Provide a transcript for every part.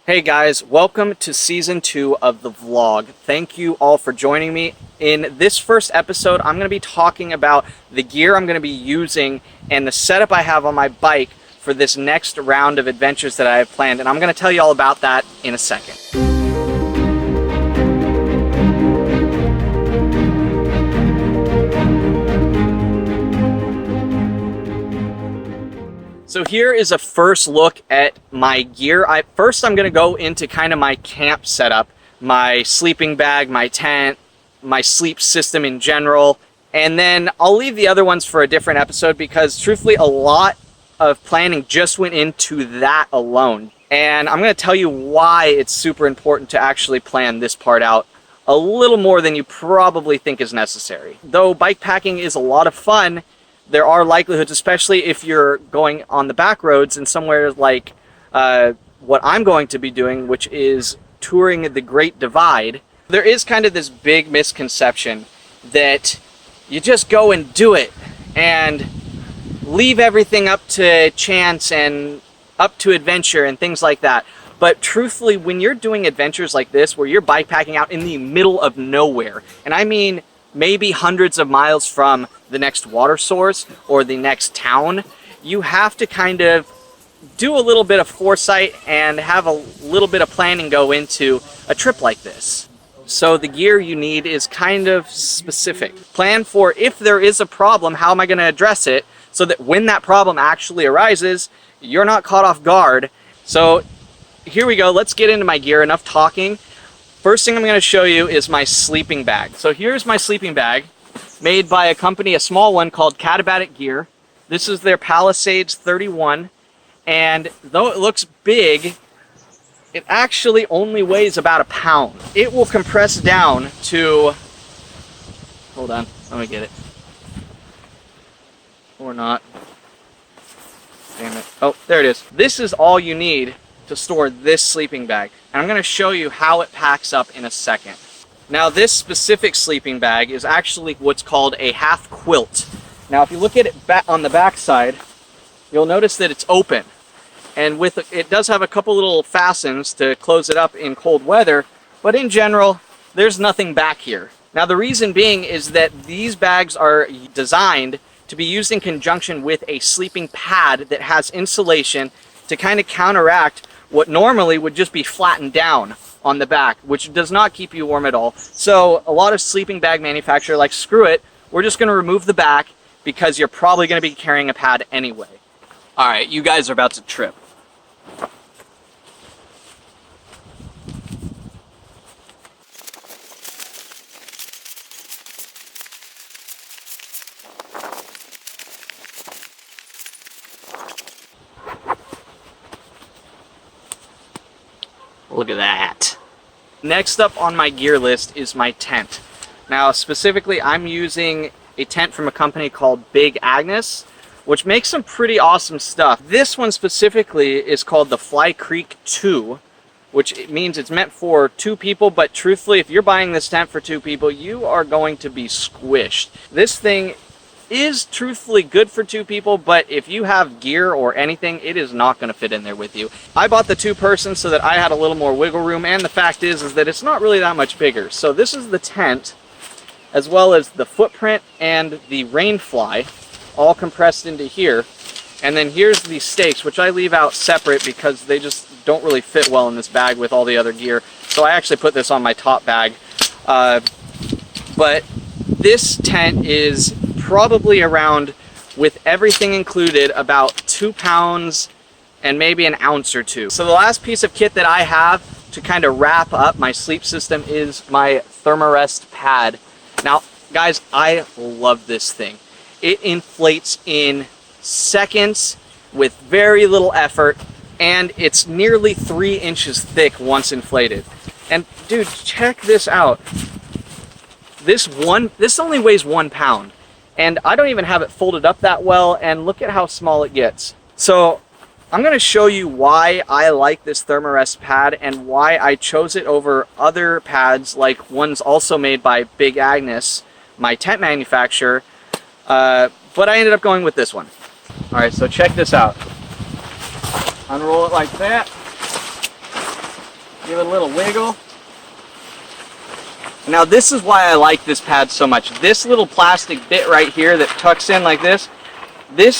Hey guys, welcome to season 2 of the vlog. Thank you all for joining me. In this first episode, I'm going to be talking about the gear I'm going to be using and the setup I have on my bike for this next round of adventures that I have planned, and I'm going to tell you all about that in a second. So here is a first look at my gear. First I'm going to go into kind of my camp setup, my sleeping bag, my tent, my sleep system in general, and then I'll leave the other ones for a different episode because truthfully a lot of planning just went into that alone. And I'm going to tell you why it's super important to actually plan this part out a little more than you probably think is necessary. Though bike packing is a lot of fun, there are likelihoods, especially if you're going on the back roads and somewhere like what I'm going to be doing, which is touring the Great Divide. There is kind of this big misconception that you just go and do it and leave everything up to chance and up to adventure and things like that. But truthfully, when you're doing adventures like this, where you're bike packing out in the middle of nowhere, and I mean maybe hundreds of miles from the next water source or the next town, you have to kind of do a little bit of foresight and have a little bit of planning go into a trip like this. So the gear you need is kind of specific. Plan for if there is a problem, how am I going to address it so that when that problem actually arises, you're not caught off guard. So here we go. Let's get into my gear. Enough talking. First thing I'm going to show you is my sleeping bag. So here's my sleeping bag made by a company, a small one called Katabatic Gear. This is their Palisades 31, and though it looks big, it actually only weighs about a pound. It will compress down to, hold on, let me get it. Or not. Damn it. Oh, there it is. This is all you need to store this sleeping bag. And I'm going to show you how it packs up in a second. Now this specific sleeping bag is actually what's called a half quilt. Now if you look at it on the back side, you'll notice that it's open. And it does have a couple little fastens to close it up in cold weather, but in general, there's nothing back here. Now the reason being is that these bags are designed to be used in conjunction with a sleeping pad that has insulation to kind of counteract what normally would just be flattened down on the back, which does not keep you warm at all. So a lot of sleeping bag manufacturers like, screw it, we're just going to remove the back because you're probably going to be carrying a pad anyway. All right, you guys are about to trip. Look at that. Next up on my gear list is my tent. Now specifically I'm using a tent from a company called Big Agnes, which makes some pretty awesome stuff. This one specifically is called the Fly Creek 2, which means it's meant for 2 people, but truthfully if you're buying this tent for 2 people, you are going to be squished. This thing is truthfully good for 2 people, but if you have gear or anything, it is not going to fit in there with you. I bought the 2-person so that I had a little more wiggle room, and the fact is that it's not really that much bigger. So this is the tent, as well as the footprint and the rain fly, all compressed into here. And then here's the stakes, which I leave out separate because they just don't really fit well in this bag with all the other gear. So I actually put this on my top bag. But this tent is probably around, with everything included, about 2 pounds and maybe an ounce or 2. So the last piece of kit that I have to kind of wrap up my sleep system is my Thermarest pad. Now guys, I love this thing. It inflates in seconds with very little effort, and it's nearly 3 inches thick once inflated. And dude, check this out. This only weighs 1 pound. And I don't even have it folded up that well, and look at how small it gets. So I'm going to show you why I like this Thermarest pad and why I chose it over other pads like ones also made by Big Agnes, my tent manufacturer, but I ended up going with this one. Alright, so check this out. Unroll it like that. Give it a little wiggle. Now this is why I like this pad so much. This little plastic bit right here that tucks in like this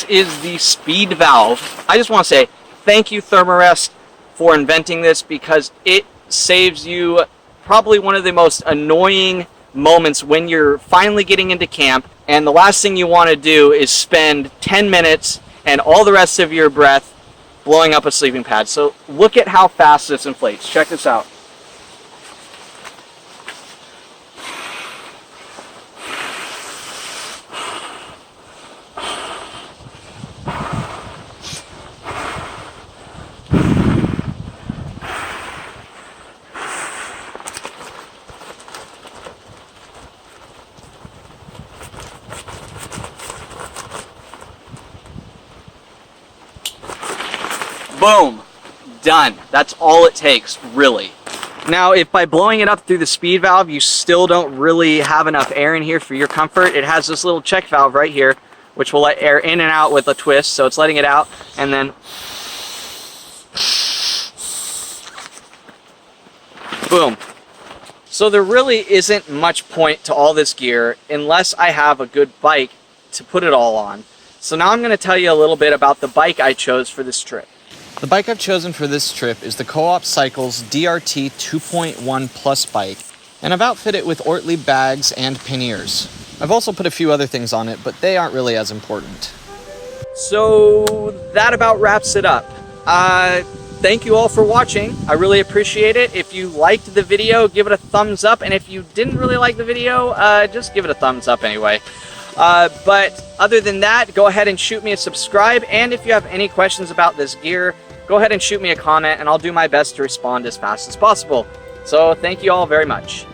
is the speed valve. I just want to say thank you, Thermarest, for inventing this, because it saves you probably one of the most annoying moments when you're finally getting into camp and the last thing you want to do is spend 10 minutes and all the rest of your breath blowing up a sleeping pad. So look at how fast this inflates. Check this out. Boom, done. That's all it takes, really. Now, if by blowing it up through the speed valve, you still don't really have enough air in here for your comfort, it has this little check valve right here, which will let air in and out with a twist. So it's letting it out, and then boom. So there really isn't much point to all this gear unless I have a good bike to put it all on. So now I'm going to tell you a little bit about the bike I chose for this trip. The bike I've chosen for this trip is the Co-op Cycles DRT 2.1 Plus bike, and I've outfitted it with Ortlieb bags and panniers. I've also put a few other things on it, but they aren't really as important. So that about wraps it up. Thank you all for watching. I really appreciate it. If you liked the video, give it a thumbs up, and if you didn't really like the video, just give it a thumbs up anyway. But other than that, go ahead and shoot me a subscribe, and if you have any questions about this gear, go ahead and shoot me a comment, and I'll do my best to respond as fast as possible. So thank you all very much.